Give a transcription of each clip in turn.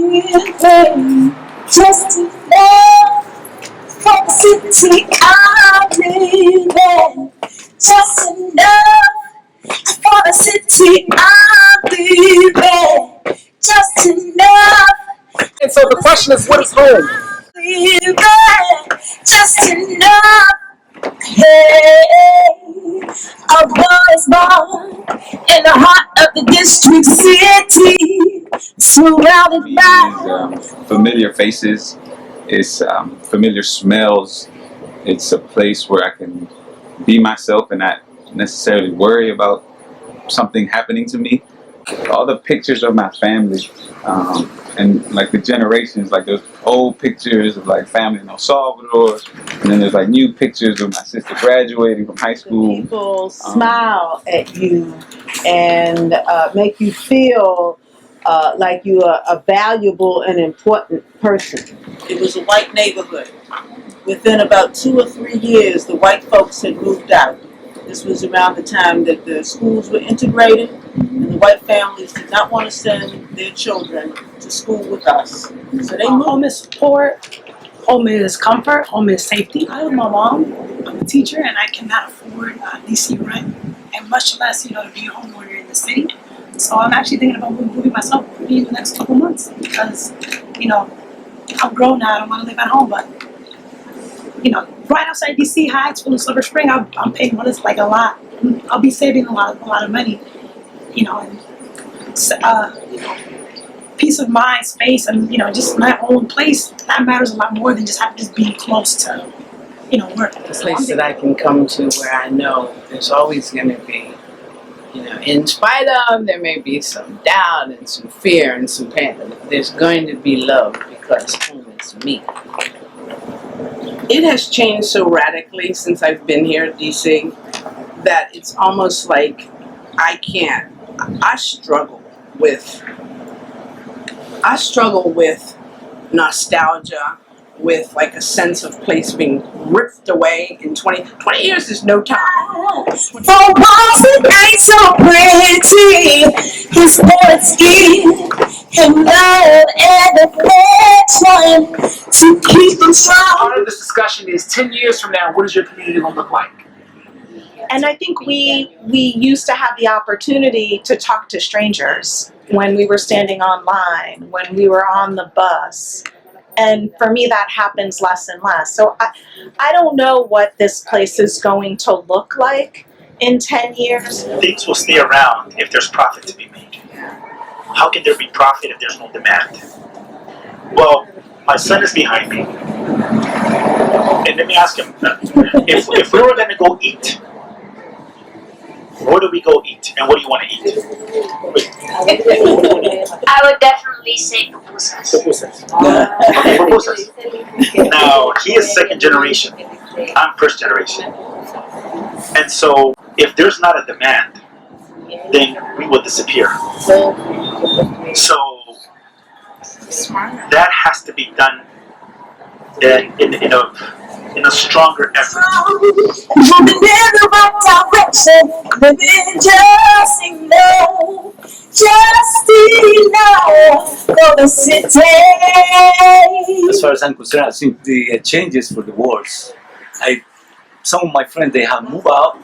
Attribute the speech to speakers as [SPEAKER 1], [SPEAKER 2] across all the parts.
[SPEAKER 1] living just enough for the city I'm living. Just enough for the city I'm living. Just enough.
[SPEAKER 2] And so the question is, what is home?
[SPEAKER 1] Living just enough. Hey, a boy is born in the heart of the district city, surrounded by
[SPEAKER 3] familiar faces. It's familiar smells. It's a place where I can be myself and not necessarily worry about something happening to me. All the pictures of my family, and like the generations, like those old pictures of like family in El Salvador, and then there's like new pictures of my sister graduating from high school.
[SPEAKER 4] People smile at you and make you feel like you are a valuable and important person.
[SPEAKER 5] It was a white neighborhood. Within about 2 or 3 years, the white folks had moved out. This was around the time that the schools were integrated, and the white families did not want to send their children to school with us. So they moved.
[SPEAKER 6] Home is support, home is comfort, home is safety. I have my mom. I'm a teacher, and I cannot afford DC rent, and much less, to be a homeowner in the city. So I'm actually thinking about moving myself in the next couple months because, I'm grown now. I don't want to live at home, but right outside DC Heights, full of Silver Spring, I'm paying what is like a lot. I'll be saving a lot of money, and peace of mind, space, and just my own place. That matters a lot more than just being close to, work.
[SPEAKER 7] A place that I can come to where I know there's always going to be, in spite of there may be some doubt and some fear and some pain, there's going to be love because home is me. It has changed so radically since I've been here at DC that it's almost like I struggle with nostalgia, with like a sense of place being ripped away in 20 years is no time.
[SPEAKER 1] for walls that ain't so pretty. His bullets give him love and affection to keep him strong.
[SPEAKER 2] Part of this discussion is 10 years from now, what is your community going to look like?
[SPEAKER 8] And I think we used to have the opportunity to talk to strangers when we were standing online, when we were on the bus. And for me, that happens less and less. So I don't know what this place is going to look like in 10 years.
[SPEAKER 9] Things will stay around if there's profit to be made. How can there be profit if there's no demand? Well, my son is behind me. And let me ask him, if we were going to go eat, where do we go eat? And what do you want to eat?
[SPEAKER 10] I would definitely say pupusas.
[SPEAKER 9] Okay, pupusas. Now, he is second generation. I'm first generation. And so, if there's not a demand, then we will disappear. So, that has to be done in a stronger effort.
[SPEAKER 1] Moving in the right direction, living just enough for the city.
[SPEAKER 11] As far as I'm concerned, I think the changes for the worse. Some of my friends, they have moved out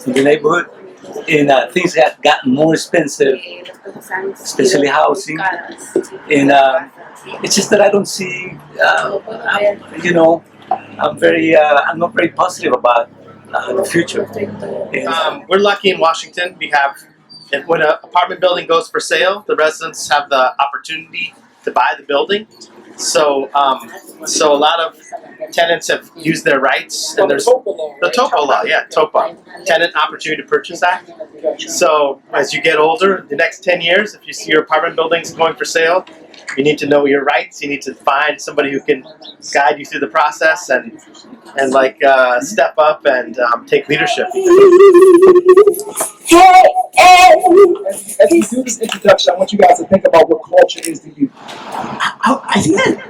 [SPEAKER 11] from the neighborhood, and things have gotten more expensive, especially housing. And it's just that I don't see, I'm not very positive about the future.
[SPEAKER 12] We're lucky in Washington. We have, when an apartment building goes for sale, the residents have the opportunity to buy the building. So a lot of tenants have used their rights, and there's the TOPA law, TOPA, Tenant Opportunity to Purchase Act. So as you get older, the next 10 years, if you see your apartment buildings going for sale, you need to know your rights. You need to find somebody who can guide you through the process and step up and take leadership.
[SPEAKER 2] As we do this introduction, I want you guys to think about what culture is to you.
[SPEAKER 13] I think that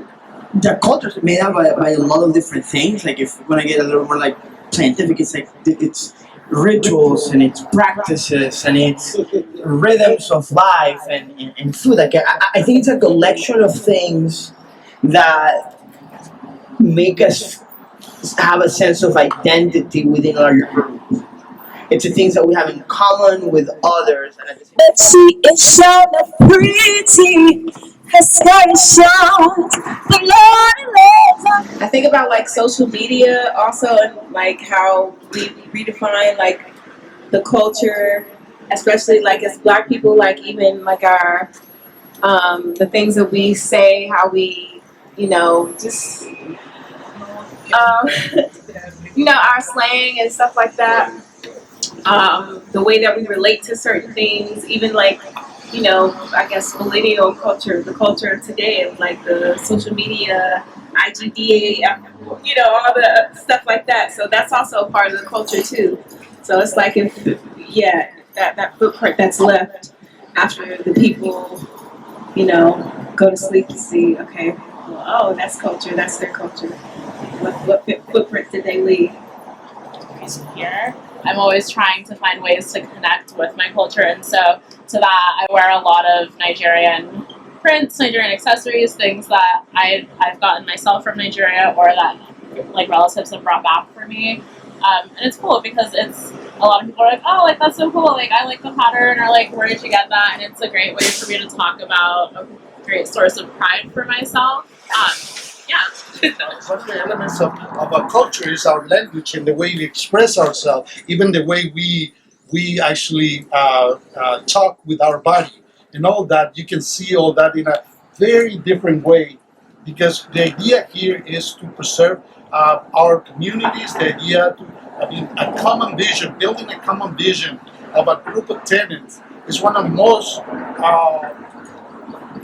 [SPEAKER 13] the culture is made up by a lot of different things. Like if we're gonna get a little more like scientific, it's like it's rituals and its practices and its rhythms of life and food. Like I think it's a collection of things that make us have a sense of identity within our group. It's the things that we have in common with others. And
[SPEAKER 1] But she is so pretty. Her skirt is short. The Lord lives.
[SPEAKER 14] I think about like social media also, and like how we redefine like the culture, especially like as Black people, like even like our the things that we say, how we, just our slang and stuff like that. The way that we relate to certain things, even like, I guess millennial culture, the culture of today, of like the social media, IGDA, all the stuff like that. So that's also a part of the culture too. So it's like that footprint that's left after the people, go to sleep to see, okay, well, oh, that's culture, that's their culture. What footprint did they leave?
[SPEAKER 15] Here, I'm always trying to find ways to connect with my culture, and so to that I wear a lot of Nigerian prints, Nigerian accessories, things that I've gotten myself from Nigeria or that like relatives have brought back for me. And it's cool because it's a lot of people are like, oh, like that's so cool, like I like the pattern, or like where did you get that? And it's a great way for me to talk about a great source of pride for myself.
[SPEAKER 16] One of the elements of our culture is our language and the way we express ourselves, even the way we actually talk with our body and all that. You can see all that in a very different way, because the idea here is to preserve our communities. The idea a common vision, building a common vision of a group of tenants is one of the most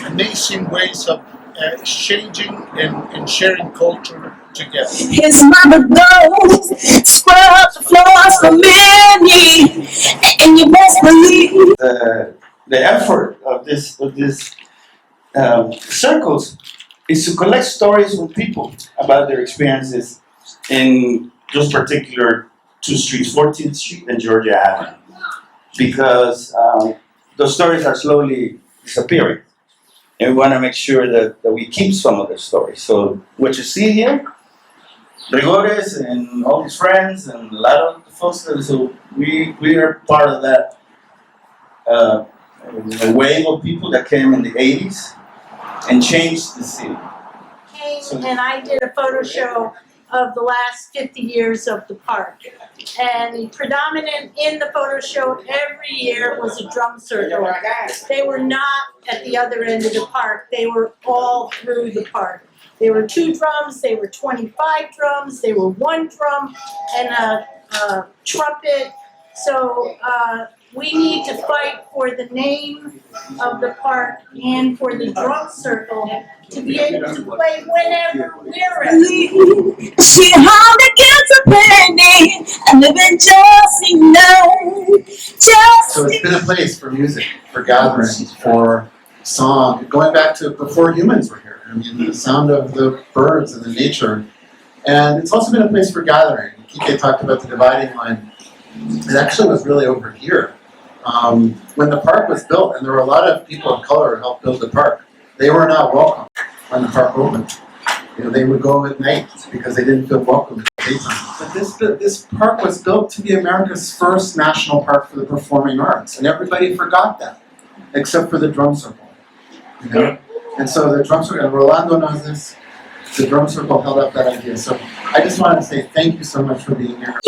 [SPEAKER 16] amazing ways of exchanging and sharing culture together.
[SPEAKER 1] His mother goes, scrub the floors for many, and you best believe
[SPEAKER 17] The effort of this circles is to collect stories from people about their experiences in those particular two streets, 14th Street and Georgia Avenue, because those stories are slowly disappearing. And we want to make sure that we keep some of the stories. So what you see here, Rigores and all his friends and a lot of the folks, so we are part of that a wave of people that came in the 80s and changed the city.
[SPEAKER 18] And I did a photo show of the last 50 years of the park. And predominant in the photo show every year was a drum circle. They were not at the other end of the park. They were all through the park. There were 2 drums, they were 25 drums, they were 1 drum and a trumpet. So we need to fight for the name of the park and for the drum circle to be able to play whenever we're ready.
[SPEAKER 1] she hardly gets a penny, and living just enough.
[SPEAKER 19] So it's been a place for music, for gatherings, for song, going back to before humans were here. I mean, the sound of the birds and the nature. And it's also been a place for gathering. Kike talked about the dividing line. It actually was really over here. When the park was built, and there were a lot of people of color who helped build the park, they were not welcome when the park opened. They would go at night because they didn't feel welcome in the daytime. But this park was built to be America's first national park for the performing arts, and everybody forgot that, except for the drum circle. And so the drum circle, and Rolando knows this, the drum circle held up that idea. So I just wanted to say thank you so much for being here.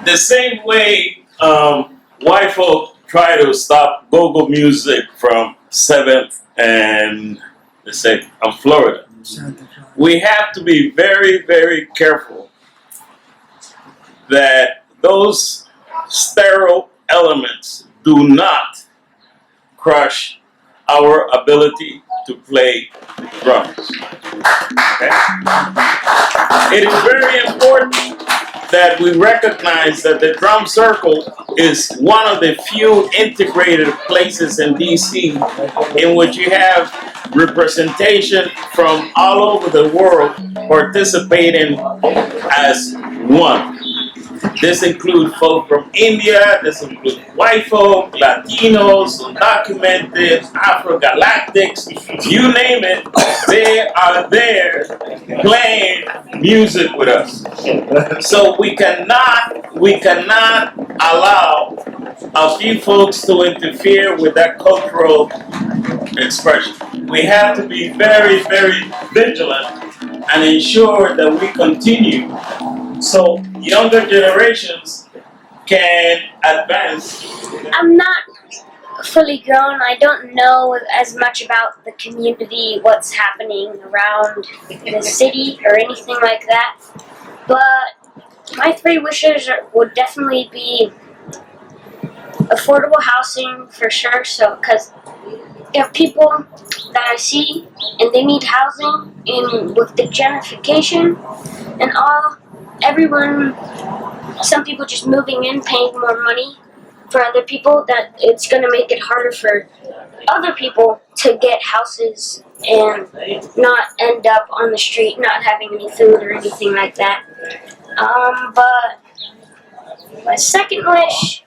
[SPEAKER 20] The same way white folk try to stop go-go music from 7th and let's say Florida. We have to be very, very careful that those sterile elements do not crush our ability to play drums. Okay? It is very important that we recognize that the drum circle is one of the few integrated places in DC in which you have representation from all over the world participating as one. This includes folk from India, this includes white folk, Latinos, undocumented, Afro-Galactics, you name it, they are there playing music with us. So we cannot allow a few folks to interfere with that cultural expression. We have to be very, very vigilant and ensure that we continue so younger generations can advance.
[SPEAKER 10] I'm not fully grown. I don't know as much about the community, what's happening around the city or anything like that. But my three wishes would definitely be affordable housing for sure. So, because there are people that I see and they need housing, and with the gentrification and all, everyone, some people just moving in, paying more money for other people, that it's going to make it harder for other people to get houses and not end up on the street, not having any food or anything like that. But my second wish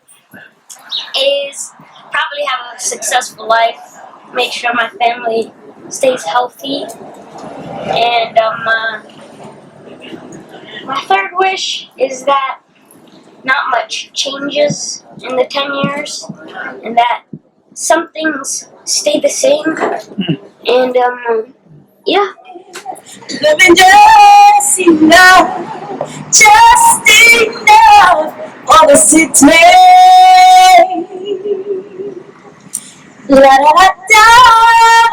[SPEAKER 10] is probably have a successful life, make sure my family stays healthy, and my third wish is that not much changes in the 10 years, and that some things stay the same, and yeah.
[SPEAKER 1] Living just enough for the city. La da da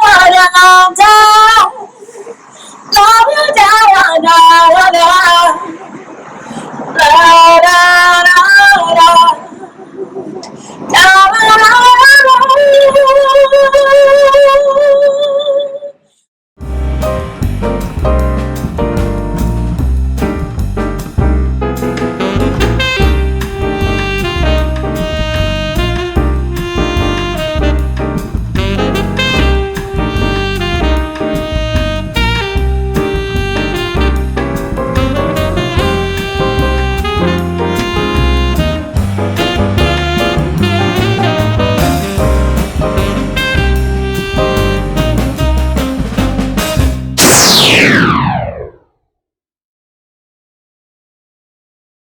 [SPEAKER 1] da da da da.